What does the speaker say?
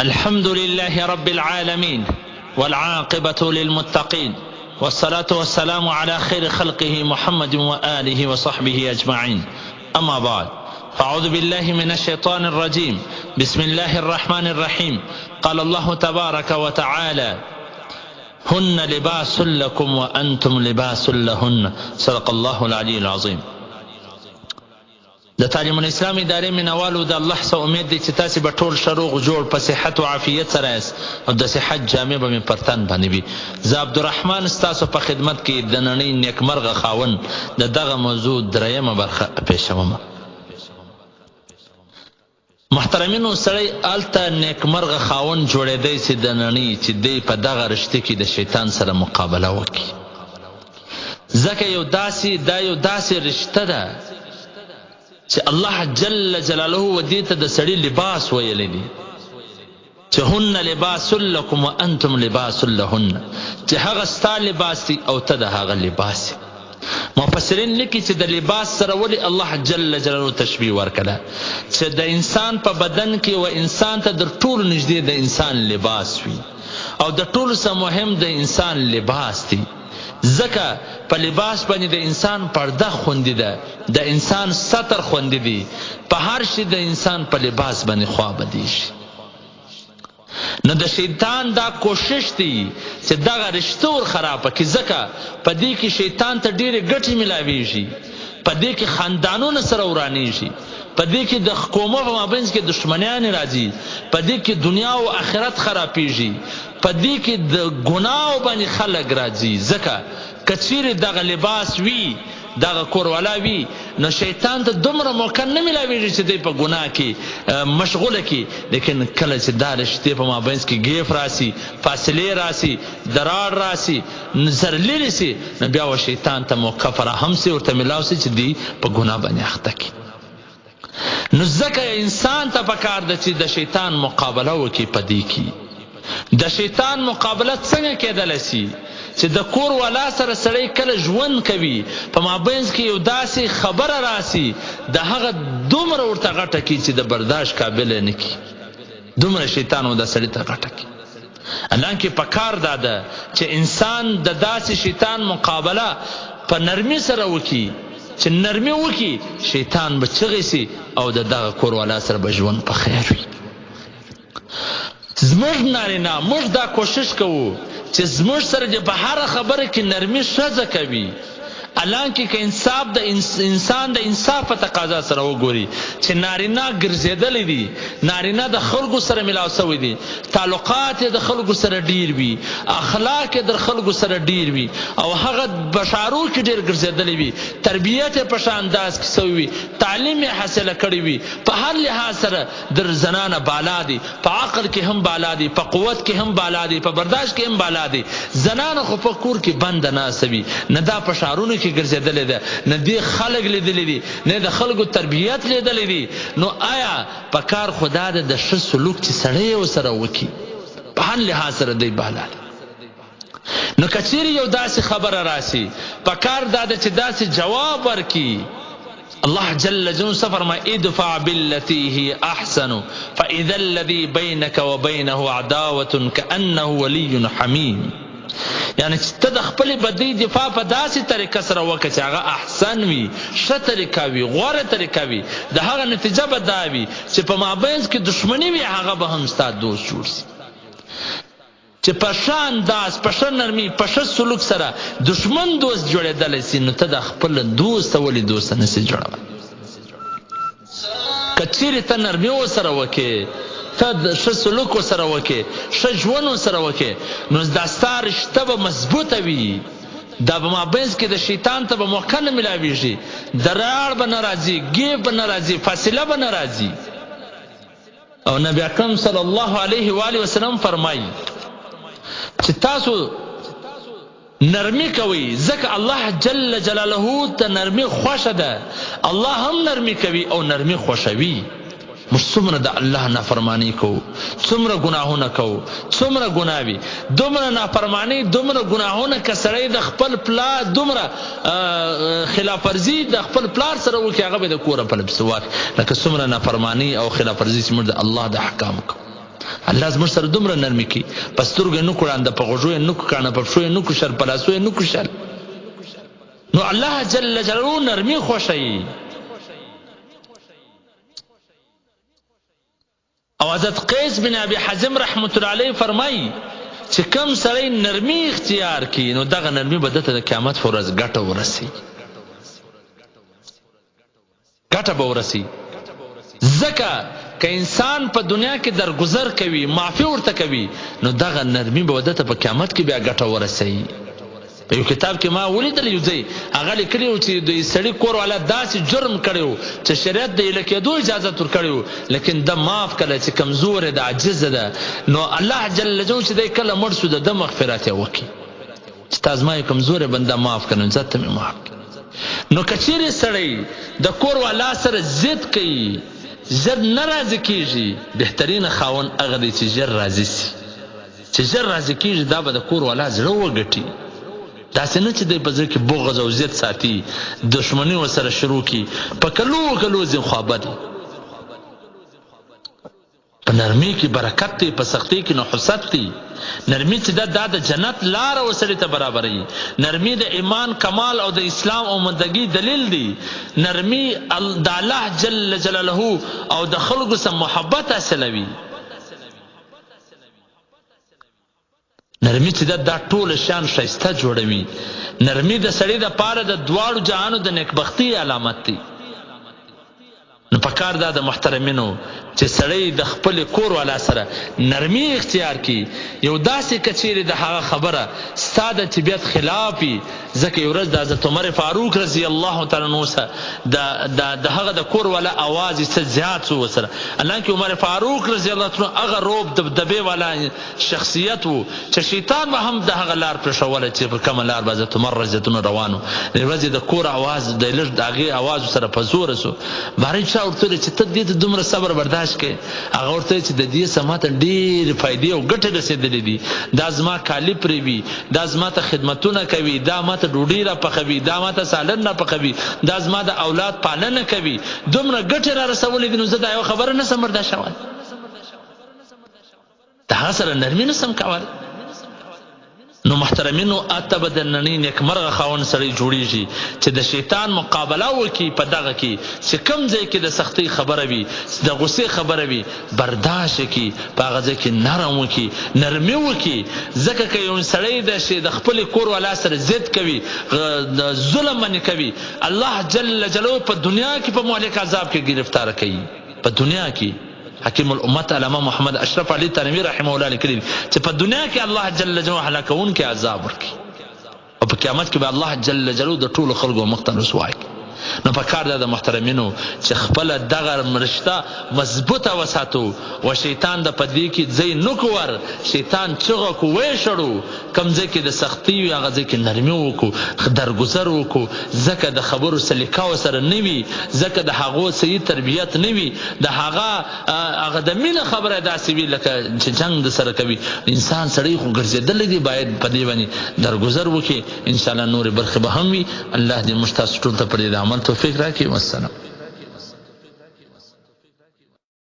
الحمد لله رب العالمين والعاقبة للمتقين والصلاة والسلام على خير خلقه محمد وآله وصحبه أجمعين. أما بعد، فأعوذ بالله من الشيطان الرجيم. بسم الله الرحمن الرحيم. قال الله تبارك وتعالى: هن لباس لكم وأنتم لباس لهن. صدق الله العلي العظيم. د تعلیم الاسلام ادارې مینوالو د الله څخه امید دی چې تاسې به ټول ښه روغ جوړ په صحت او عافیت سره یاست او د صحت جامې به مې پر تن باندې وي. زه عبدالرحمن ستاسو په خدمت کې د نړۍ نیکمرغه خاوند د دغه موضوع درېیمه برخه پېښوم. محترمینو، سړی هلته نیکمرغه خاوند جوړېدی چې د نړۍ چې دی په دغه رشته کې د شیطان سره مقابله وکړي. ځکه دا یو داسې رشته ده چې الله جل جلاله و دې ته د سړي لباس ویلی دی چې هن لباس لکم وانتم لباس لهن، چې هغه ستا لباس دی او ته د هغه لباس. مفسرین لیکي چې د لباس سره ولې الله جل جلاله تشبیه ورکړه چې د انسان په بدن کې و انسان ته در ټولو نږدې د انسان لباس وي او د ټولو څخه مهم د انسان لباس دی. ځکه په لباس باندې د انسان پرده خوندي ده، د انسان ستر خوندي دی، په هر شي د انسان په لباس باندې خوا بدی شي. نو د شیطان دا کوشش دی چې دغه رشته ور خرابه کړي، ځکه په دې کې شیطان ته ډېرې ګټې ملاویږي، په دې کې خاندانونه سره ورانیږي، په دې کې د قومو په مابینځ کې دشمنیان راځي، په دې کې دنیا او آخرت خرابېږي، په دې کې د ګناو باندې خلک راځي. ځکه که چیرې دغه لباس وي، دغه کوروالا وي، نو شیطان ته دومره موقع نه ملاویږي چې دی په ګناه کې مشغوله کړي. لیکن کله چې دا رشتې په مابینځ کې ګیف راسي، فاصلې راسي، درار راسي، سره لرې سي، نو بیا و شیطان ته موقع فراهم سي، ورته ملاو سي چې دی په ګناه باندې اخته کړي. نو ځکه انسان ته پکار ده چې د شیطان مقابله وکړي. په دې کې د شیطان مقابله څنګه کېدلی سي چې د کور والا سره سړی کله ژوند کوي، په مابینځ کې یو داسې خبره راسي، د هغه دومره ورته غټه کړي چې د برداشت قابل نه کړي، دومره شیطان و د سړي ته غټه کړي. حالانکې پکار دا ده چې انسان د داسې شیطان مقابله په نرمي سره وکړي، چې نرمي وکړي شیطان به چغې سي او د دغه کور والا سره به ژوند په خیر وي. زموږ نارینه موږ دا کوشش کوو چې زموږ سره د په هره خبره کې نرمي ښځه کوي. حالانکې که انسان د انصاف په تقاضا سره وګوري چې نارینه ګرځېدلی دي، نارینه د خلکو سره ملاو سوی دي، تعلقات یې د خلکو سره ډیر وي، اخلاق یې د خلکو سره ډیر وي، او هغه بشارو کې ډیر ګرځېدلی وي، تربیت یې په ښه انداز کې سوی وي، تعلیم یې حاصله کړی وي، په هر لحاظ سره د زنانه بالا دي، په عقل کې هم بالا دي، په قوت کې هم بالا دي، په برداشت کې هم بالا دي. زنانه خو په کور کې بنده ناسته وي، نه دا په ښارونو کې ګرځېدلې ده، نه دې خلک لیدلی دي، نه د خلکو تربیت لیدلی دي. نو آیا په کار خدا ده د ښه سلوک چې سړی ورسره وکړي، په هر لحاظ سره دی بالا دی. نو که چیرې یو داسې خبره راسي، په کار دا ده چې داسې جواب ورکړي. الله جل جلاله فرمایي: ادفع بالتي هي احسن فاذا الذي بينك وبينه عداوه كانه ولي حميم. یعنی چې ته د خپلې بدۍ دفاع په داسې طریقه سره وکړه چې هغه احسن وي، ښه طریقه وي، غوره طریقه وي، د هغه نتیجه به دا وي چې په مابینځ کې دښمني وي، هغه به هم ستا دوست جوړ سي. چې په ښه انداز، په ښه نرمي، په ښه سلوک سره دښمن دوست جوړېدلی سي، نو ته د خپل دوست ته ولې دوست نه سي جوړولی؟ که چیرې ته نرمي ورسره وکړې، ته د ښه سلوک ورسره وکړې، ښه ژوند ورسره وکړې، نو دا ستا رشته به مضبوطه وي، دا په مابینځ کې د شیطان ته به موقع نه ملاویږي، درار به نه راځي، ګیف به نه راځي، فاصله به نه راځي. او نبی اکرم صلی الله علیه و آله وسلم فرمایي چې تاسو نرمي کوي، ځکه الله جل جلاله ته نرمي خوښه ده، الله هم نرمي کوي او نرمي خوښوي. موږ څومره د الله نافرمانی کوو، څومره ګناهونه کوو، څومره ګناوي، دومره نافرمانی، دومره ګناهونه که سړی د خپل پلار دومره خلاف ورزي د خپل پلار سره وکړي، هغه به د کوره په لپسې واخلي. لکه څومره نافرمانی او خلاف ورزي چې موږ د الله د احکامو کوو. الله زموږ سره دومره نرمي کوي، په سترګو یې نه کړانده، په غوږو یې نه کړانه، په پښو یې نه کشل، په لاسو یې نه کشل. نو الله جل جلاله نرمي خوښوي. او حضرت قیس بن ابي حازم رحمت الله علیه فرمایي چې کم سړی نرمي اختیار کړي نو دغه نرمي به دته د قیامت په ورځ ګټه ورسي، ګټه به ورسي. ځکه که انسان په دنیا کې درگذر کوي، معافي ورته کوي، نو دغه نرمي به دته په قیامت کې بیا ګټه ورسي. په یو کتاب کې ما ولیدل یو ځای هغه لیکلی و چې د سړي کور والا داسې جرم کړی و چې شریعت د ایله کېدو اجازت ورکړی و، لیکن ده معاف کړه چې کمزوره ده، عاجزه ده. نو الله جل جلاله چې دی کله مړ شو د مغفرت یې وکړي چې تا زما یې کمزوره بنده معاف کړه، نو ځات ته مې معاف کړه. نو که چیرې سړی د کور والا سره ضد کوي، ژر نه راضي کېږي، بهترینه خاوند هغه دی چې ژر راضي سي. چې ژر راضي کېږي دا به د کور والا زړه وګټي. داسې نه چې دی په زړه کې بغض او ضد ساتي، دښمني ورسره شروع کړي، په کلو کلو ځین خوا دي. په نرمي کې برکت دی، په سختۍ کې نحوست دی. نرمي چې دا د جنت لاره ورسړي ته برابروي. نرمي د ایمان کمال او د اسلام او مندګۍ دلیل دی. نرمي د الله جل جلاله او د خلکو سره محبت حاصلوي. نرمي چې دا ټول شان ښایسته جوړوي. نرمي د سړي د پاره د دواړو جهانو د نیکبختۍ علامت دی. نو پکار دا د محترمینو چې سړی د خپل کور والا سره نرمي اختیار کی. یو داسې کچېرې د هغه خبره ستا د طبیعت خلاف وي، ځکه یو ورځ د حضرت عمر فاروق رضی الله تعالی عنه سره د هغه د کور والا اواز یې څه زیات شو ورسره، حالانکه عمر فاروق رضی الله تعالی عنه هغه روب دبدبې والا شخصیت و چې شیطان به هم د هغه لار پرېښوله چې په کومه لار به حضرت عمر رضی الله عنه روان و. ورځ د کور اواز د لږ د هغې اواز سره په زوره سو. بهرني چا ورته ویل چې ته دې ته دومره صبر برداشت کې؟ هغه ورته ویل چې د دې څه ماته ډېرې فایدې او ګټې رسېدلې دي. دا زما کالي پرې وي، دا زما ته خدمتونه کوي، دا ماته ډوډۍ را پخوي، دا ماته سالن را پخوي، دا زما د اولاد پالنه کوي، دومره ګټې را رسولې دي. نو زه دا یوه خبره نه سم برداشت کولی، د هغه سره نرمي نه سم کولی. نو محترمینو اته به د نننۍ نیکمرغه خاوند سړی جوړیږي چې د شیطان مقابله وکړي په دغه کې چې کوم ځای کې د سختۍ خبره وي، د غصې خبره وي، برداشت کړي، په هغه ځای کې نرم وکړي، نرمي وکړي. ځکه که یو سړی د خپل کور والا سره ضد کوي، ظلم باندې کوي، الله جل جلاله په دنیا کې په مهلک عذاب کې گرفتار کوي. په دنیا کې حکیم الامت علامه محمد اشرف علی تنویر رحمه الله لیکلی چې په دنیا کې الله جل جلاله هلاکونکي عذاب ورکړي، او په قیامت کې به الله جل جلاله د ټولو خلکو مخ ته رسوا کړي. نو په کار دا د محترمینو چې خپله دغه رشته مضبوطه وساتو، و شیطان د په دې کې ځای نه کور. شیطان چغه کو ویشړو، کوم ځای کې د سختي وي هغه ځای کې نرمي وکړو، درگذر وکړو. ځکه د خبرو سلیقه ورسره نه وي، ځکه د هغو صحیح تربیت نه وي، د هغه د مینه خبره داسې وي لکه چې جنګ د سره کوي. انسان سړی خو ګرځېدلی دی، باید په دې باندې درگذر وکړي. انشاءالله نورې برخې به هم وي. الله دې موږ تاسو ټول ته پر دې عمل توفیق راکړي. والسلام.